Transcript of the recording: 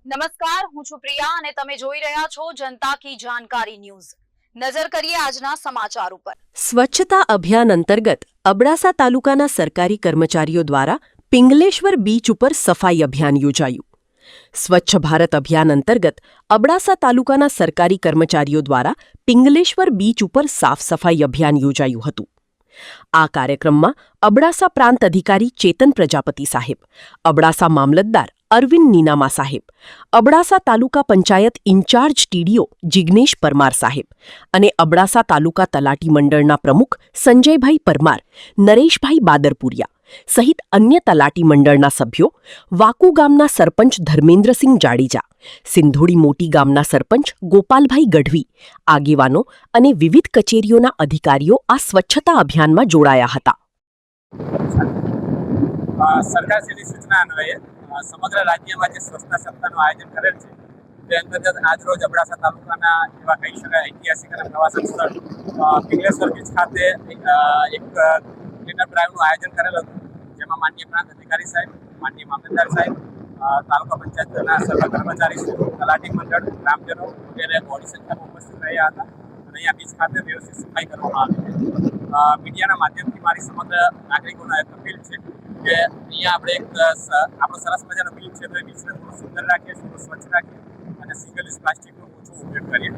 નમસ્કાર, હું છું પ્રિયા અને તમે જોઈ રહ્યા છો જનતા કી જાણકારી ન્યૂઝ। નજર કરીએ આજના સમાચાર ઉપર। સ્વચ્છતા અભિયાન અંતર્ગત અબડાસા તાલુકાના સરકારી કર્મચારીઓ દ્વારા પિંગલેશ્વર બીચ ઉપર સફાઈ અભિયાન યોજાયું। સ્વચ્છ ભારત અભિયાન અંતર્ગત અબડાસા તાલુકાના સરકારી કર્મચારીઓ દ્વારા પિંગલેશ્વર બીચ ઉપર સાફ સફાઈ અભિયાન યોજાયું હતું। આ કાર્યક્રમમાં અબડાસા પ્રાંત અધિકારી ચેતન પ્રજાપતિ સાહેબ, અબડાસા મામલતદાર અરવિંદ નીનામા સાહેબ, અબડાસા તાલુકા પંચાયત ઇન્ચાર્જ ટીડીઓ જિગ્નેશ પરમાર સાહેબ અને અબડાસા તાલુકા તલાટી મંડળના પ્રમુખ સંજયભાઈ પરમાર, નરેશભાઈ બાદરપુરિયા સહિત અન્ય તલાટી મંડળના સભ્યો, વાકુ ગામના સરપંચ ધર્મેન્દ્રસિંહ જાડેજા, સિંધોડી મોટી ગામના સરપંચ ગોપાલભાઈ ગઢવી, આગેવાનો અને વિવિધ કચેરીઓના અધિકારીઓ આ સ્વચ્છતા અભિયાનમાં જોડાયા હતા। સરકારશ્રીની સૂચના અન્વયે સમગ્ર રાજ્યમાં જે સ્વચ્છતા સપ્તાહનું આયોજન કરેલ છે તે અંતર્ગત આજરોજ અબડાસા તાલુકાના એવા કહી શકાય ઐતિહાસિક અને પ્રવાસન સ્થળ પિંગલેશ્વર બીચ ખાતે એક ક્લીનઅપ ડ્રાઈવનું આયોજન કરેલ હતું, જેમાં માનનીય પ્રાંત અધિકારી સાહેબ, માનનીય મામલતદાર સાહેબ, તાલુકા પંચાયતના સર્વ કર્મચારી, તલાટી મંડળ, ગ્રામજનો વગેરે મોટી સંખ્યામાં ઉપસ્થિત રહ્યા હતા અને અહીંયા બીચ ખાતે વ્યવસ્થિત સફાઈ કરવામાં આવી છે। મીડિયાના માધ્યમથી મારી સમગ્ર નાગરિકોને એક અપીલ છે કે અહીંયા આપણે એક આપણો સરસ મજાનો બીચ છે તો એ બીચને થોડું સુંદર રાખીએ, થોડું સ્વચ્છ રાખીએ અને સિંગલ યુઝ પ્લાસ્ટિકનો ઓછો ઉપયોગ કરીએ।